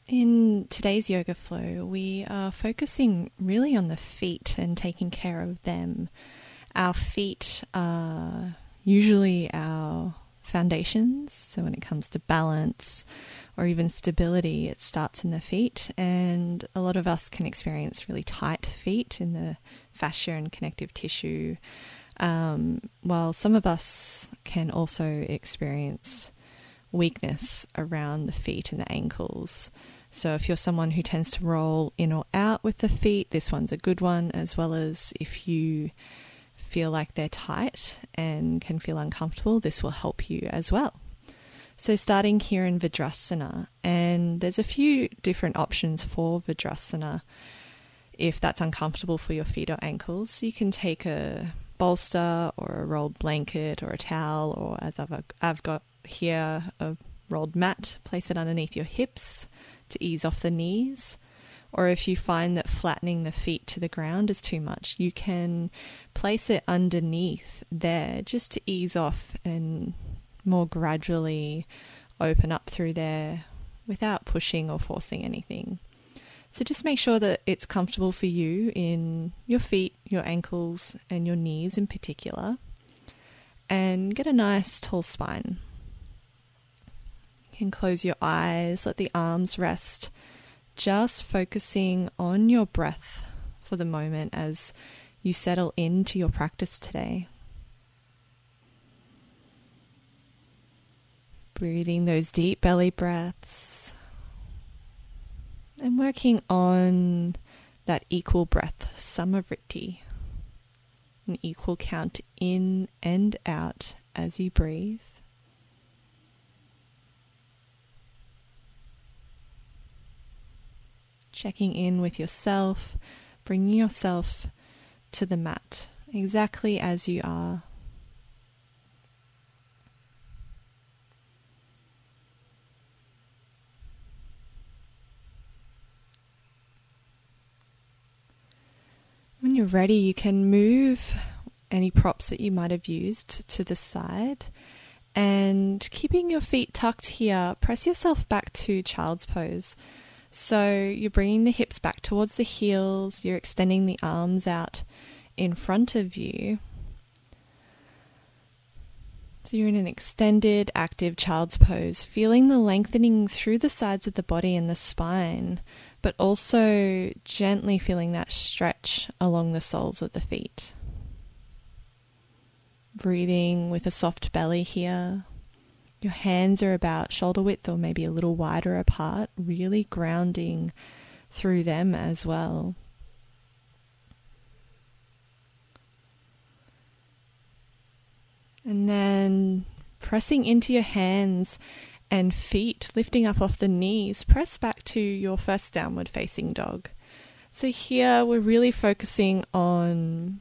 In today's yoga flow, we are focusing really on the feet and taking care of them. Our feet are usually our foundations, so when it comes to balance or even stability, it starts in the feet, and a lot of us can experience really tight feet in the fascia and connective tissue, while some of us can also experience weakness around the feet and the ankles. So if you're someone who tends to roll in or out with the feet, this one's a good one, as well as if you feel like they're tight and can feel uncomfortable, this will help you as well. So starting here in Vajrasana, and there's a few different options for Vajrasana. If that's uncomfortable for your feet or ankles, you can take a bolster or a rolled blanket or a towel, or as I've got here, a rolled mat, place it underneath your hips to ease off the knees. Or if you find that flattening the feet to the ground is too much, you can place it underneath there just to ease off and more gradually open up through there without pushing or forcing anything. So just make sure that it's comfortable for you in your feet, your ankles, and your knees in particular. And get a nice tall spine. You can close your eyes, let the arms rest, just focusing on your breath for the moment as you settle into your practice today. Breathing those deep belly breaths and working on that equal breath, samavritti, an equal count in and out as you breathe. Checking in with yourself, bringing yourself to the mat exactly as you are. When you're ready, you can move any props that you might have used to the side, and keeping your feet tucked here, press yourself back to child's pose. So you're bringing the hips back towards the heels, you're extending the arms out in front of you. So you're in an extended, active child's pose, feeling the lengthening through the sides of the body and the spine, but also gently feeling that stretch along the soles of the feet. Breathing with a soft belly here. Your hands are about shoulder width or maybe a little wider apart, really grounding through them as well. And then pressing into your hands and feet, lifting up off the knees, press back to your first downward facing dog. So here we're really focusing on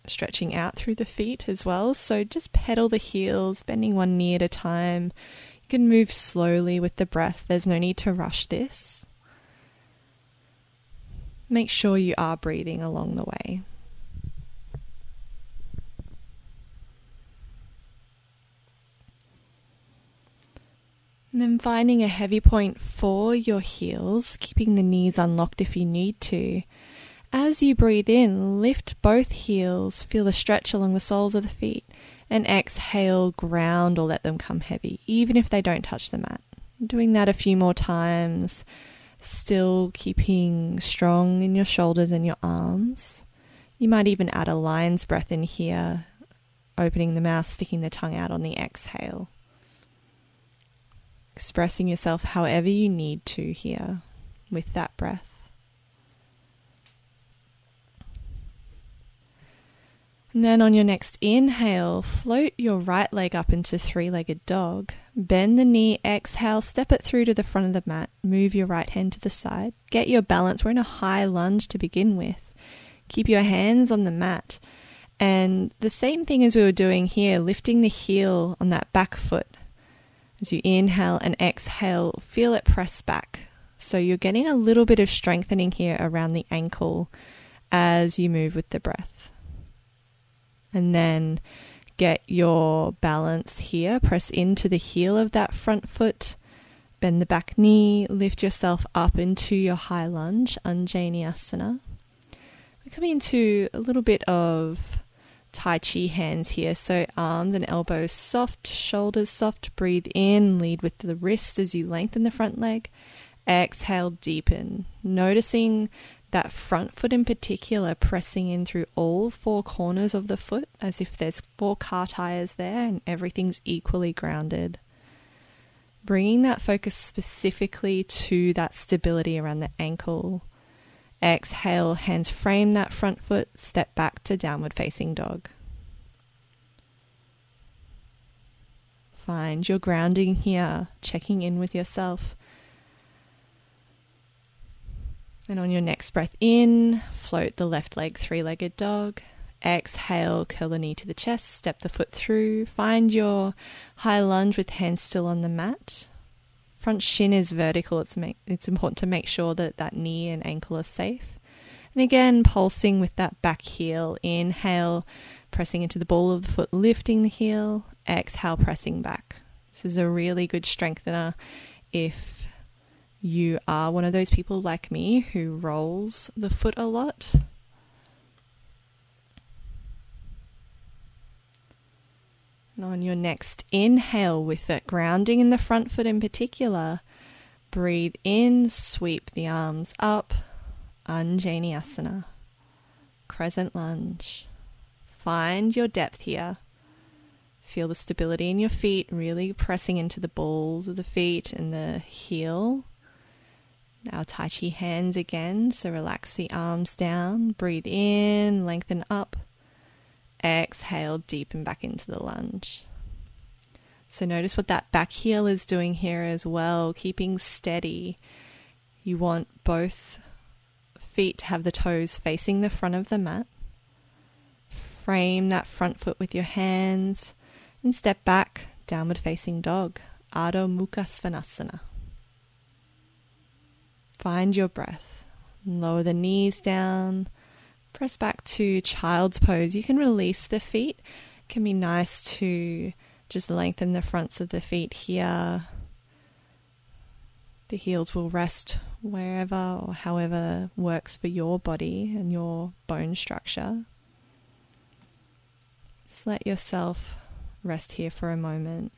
stretching out through the feet as well. So just pedal the heels, bending one knee at a time. You can move slowly with the breath. There's no need to rush this. Make sure you are breathing along the way. And then finding a heavy point for your heels, keeping the knees unlocked if you need to. As you breathe in, lift both heels, feel the stretch along the soles of the feet, and exhale, ground or let them come heavy, even if they don't touch the mat. Doing that a few more times, still keeping strong in your shoulders and your arms. You might even add a lion's breath in here, opening the mouth, sticking the tongue out on the exhale. Expressing yourself however you need to here with that breath. And then on your next inhale, float your right leg up into three-legged dog. Bend the knee, exhale, step it through to the front of the mat. Move your right hand to the side. Get your balance. We're in a high lunge to begin with. Keep your hands on the mat. And the same thing as we were doing here, lifting the heel on that back foot. As you inhale and exhale, feel it press back. So you're getting a little bit of strengthening here around the ankle as you move with the breath. And then get your balance here. Press into the heel of that front foot Bend the back knee, lift yourself up into your high lunge, Anjaneyasana. We're coming into a little bit of Tai Chi hands here. So arms and elbows soft, shoulders soft. Breathe in, lead with the wrist as you lengthen the front leg. Exhale, deepen. Noticing that front foot in particular, pressing in through all four corners of the foot as if there's 4 car tires there and everything's equally grounded. Bringing that focus specifically to that stability around the ankle. Exhale, hands frame that front foot, step back to downward facing dog. Find your grounding here, checking in with yourself. And on your next breath in, float the left leg, 3-legged dog. Exhale, curl the knee to the chest, step the foot through. Find your high lunge with hands still on the mat. Front shin is vertical. It's important to make sure that that knee and ankle are safe. And again, pulsing with that back heel. Inhale, pressing into the ball of the foot, lifting the heel. Exhale, pressing back. This is a really good strengthener if you are one of those people like me who rolls the foot a lot. And on your next inhale, with that grounding in the front foot in particular, breathe in, sweep the arms up, Anjaneyasana, crescent lunge. Find your depth here. Feel the stability in your feet, really pressing into the balls of the feet and the heel. Our Tai Chi hands again, so relax the arms down, breathe in, lengthen up. Exhale, deepen back into the lunge. So notice what that back heel is doing here as well, keeping steady. You want both feet to have the toes facing the front of the mat. Frame that front foot with your hands and step back, downward facing dog, Adho Mukha Svanasana. Find your breath. Lower the knees down. Press back to child's pose. You can release the feet. It can be nice to just lengthen the fronts of the feet here. The heels will rest wherever or however works for your body and your bone structure. Just let yourself rest here for a moment.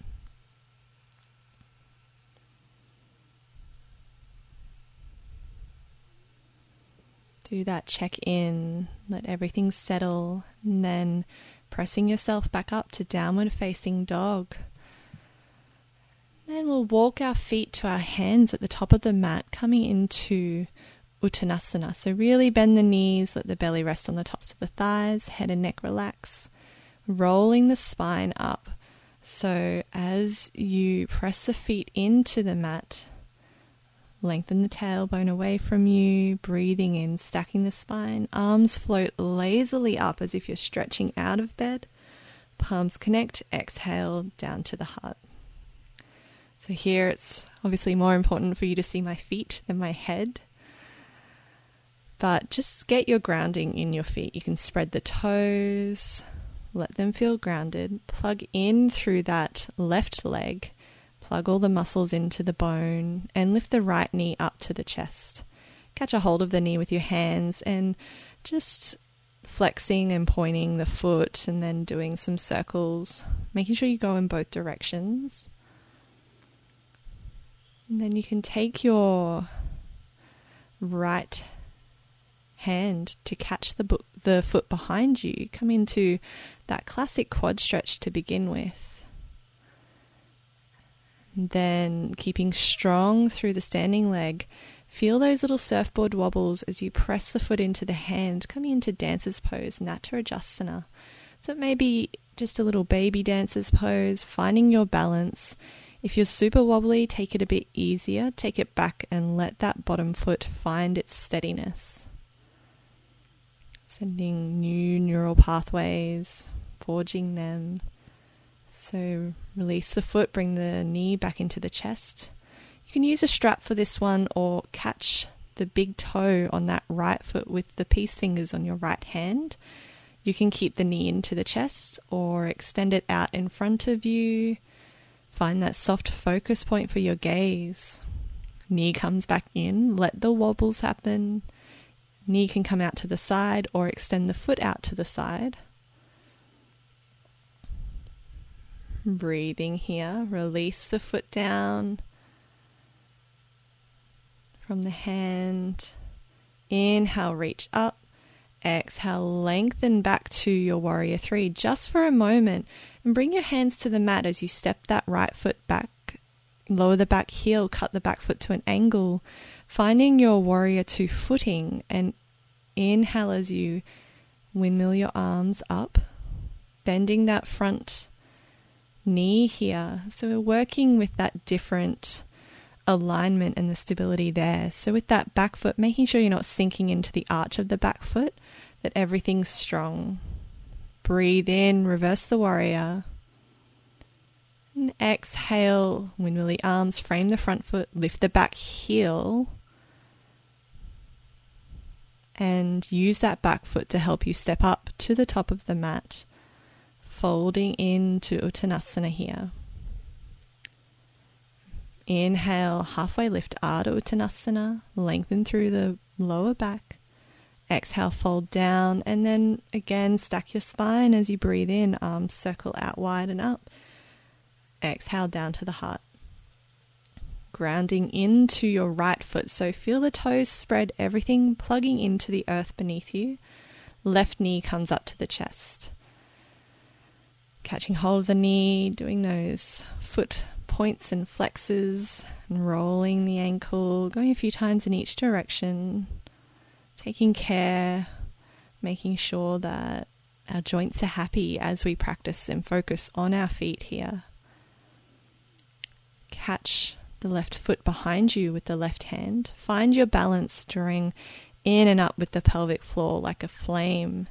Do that check-in, let everything settle, and then pressing yourself back up to downward facing dog. Then we'll walk our feet to our hands at the top of the mat, coming into Uttanasana. So really bend the knees, let the belly rest on the tops of the thighs, head and neck relax, rolling the spine up. So as you press the feet into the mat, lengthen the tailbone away from you, breathing in, stacking the spine. Arms float lazily up as if you're stretching out of bed. Palms connect, exhale, down to the heart. So here it's obviously more important for you to see my feet than my head. But just get your grounding in your feet. You can spread the toes, let them feel grounded. Plug in through that left leg. Plug all the muscles into the bone and lift the right knee up to the chest. Catch a hold of the knee with your hands and just flexing and pointing the foot and then doing some circles, making sure you go in both directions. And then you can take your right hand to catch the foot behind you. Come into that classic quad stretch to begin with. Then keeping strong through the standing leg, feel those little surfboard wobbles as you press the foot into the hand, coming into dancer's pose, Natarajasana. So it may be just a little baby dancer's pose, finding your balance. If you're super wobbly, take it a bit easier, take it back and let that bottom foot find its steadiness. Sending new neural pathways, forging them. So release the foot, bring the knee back into the chest. You can use a strap for this one or catch the big toe on that right foot with the peace fingers on your right hand. You can keep the knee into the chest or extend it out in front of you. Find that soft focus point for your gaze. Knee comes back in, let the wobbles happen. Knee can come out to the side or extend the foot out to the side. Breathing here, release the foot down from the hand. Inhale, reach up. Exhale, lengthen back to your warrior three just for a moment and bring your hands to the mat as you step that right foot back. Lower the back heel, cut the back foot to an angle, finding your warrior two footing, and inhale as you windmill your arms up, bending that front knee here. So we're working with that different alignment and the stability there. So with that back foot, making sure you're not sinking into the arch of the back foot, that everything's strong. Breathe in, reverse the warrior. And exhale, windmill the arms, frame the front foot, lift the back heel, and use that back foot to help you step up to the top of the mat, folding into Uttanasana here. Inhale, halfway lift, Ardha Uttanasana, lengthen through the lower back. Exhale, fold down, and then again stack your spine as you breathe in, arms circle out wide and up. Exhale down to the heart. Grounding into your right foot, so feel the toes spread, everything plugging into the earth beneath you. Left knee comes up to the chest. Catching hold of the knee, doing those foot points and flexes, and rolling the ankle, going a few times in each direction, taking care, making sure that our joints are happy as we practice and focus on our feet here. Catch the left foot behind you with the left hand. Find your balance, drawing in and up with the pelvic floor like a flame.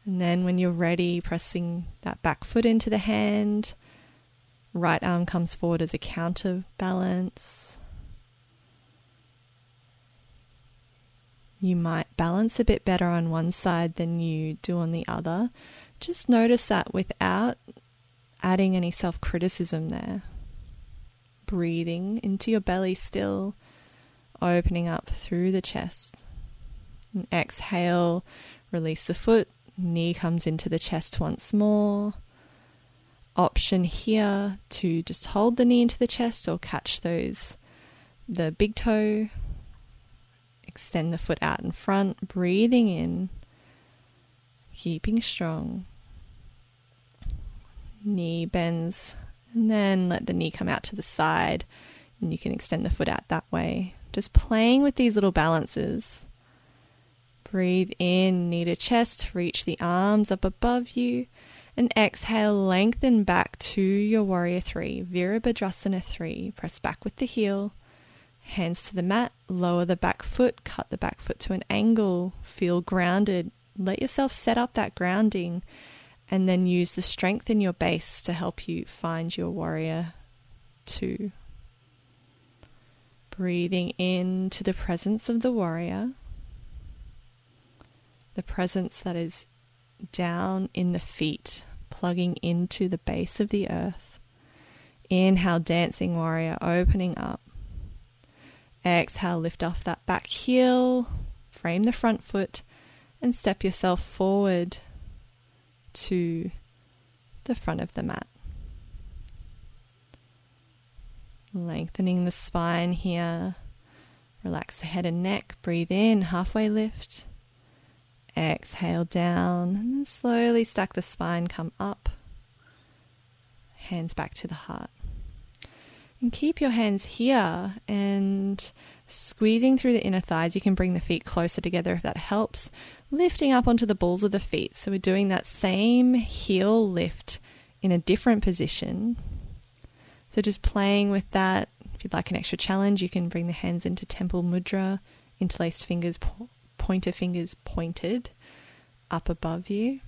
And then when you're ready, pressing that back foot into the hand. Right arm comes forward as a counterbalance. You might balance a bit better on one side than you do on the other. Just notice that without adding any self-criticism there. Breathing into your belly still, opening up through the chest. And exhale, release the foot, knee comes into the chest once more. Option here to just hold the knee into the chest or catch the big toe. Extend the foot out in front, breathing in, keeping strong. Knee bends, and then let the knee come out to the side, and you can extend the foot out that way. Just playing with these little balances. Breathe in, knee to chest, reach the arms up above you, and exhale, lengthen back to your warrior three, Virabhadrasana 3. Press back with the heel, hands to the mat, lower the back foot, cut the back foot to an angle, feel grounded. Let yourself set up that grounding, and then use the strength in your base to help you find your warrior two. Breathing into the presence of the warrior, the presence that is down in the feet, plugging into the base of the earth. Inhale, dancing warrior, opening up. Exhale, lift off that back heel, frame the front foot, and step yourself forward to the front of the mat. Lengthening the spine here. Relax the head and neck. Breathe in, halfway lift. Exhale down, and then slowly stack the spine, come up. Hands back to the heart. And keep your hands here and squeezing through the inner thighs. You can bring the feet closer together if that helps. Lifting up onto the balls of the feet. So we're doing that same heel lift in a different position. So just playing with that. If you'd like an extra challenge, you can bring the hands into temple mudra, interlaced fingers, pointer fingers pointed up above you.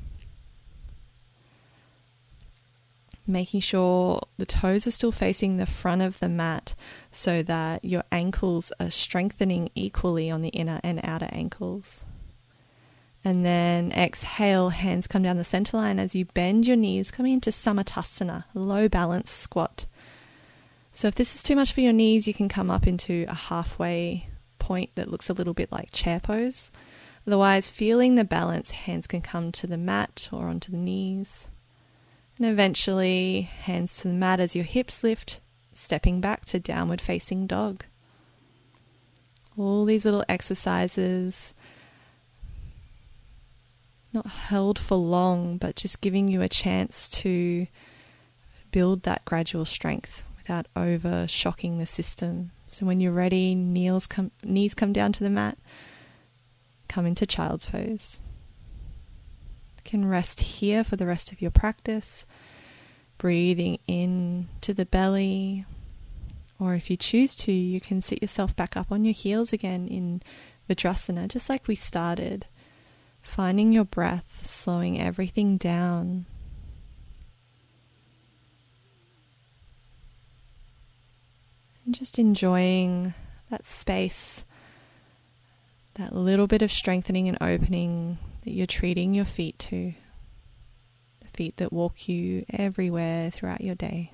Making sure the toes are still facing the front of the mat so that your ankles are strengthening equally on the inner and outer ankles. And then exhale, hands come down the center line as you bend your knees, coming into Samatasana, low balance squat. So if this is too much for your knees, you can come up into a halfway point that looks a little bit like chair pose. Otherwise, feeling the balance, hands can come to the mat or onto the knees. And eventually, hands to the mat as your hips lift, stepping back to downward facing dog. All these little exercises, not held for long, but just giving you a chance to build that gradual strength without over shocking the system. So when you're ready, knees come down to the mat, come into child's pose. You can rest here for the rest of your practice, breathing in to the belly, or if you choose to, you can sit yourself back up on your heels again in Vajrasana, just like we started. Finding your breath, slowing everything down. And just enjoying that space, that little bit of strengthening and opening that you're treating your feet to. The feet that walk you everywhere throughout your day.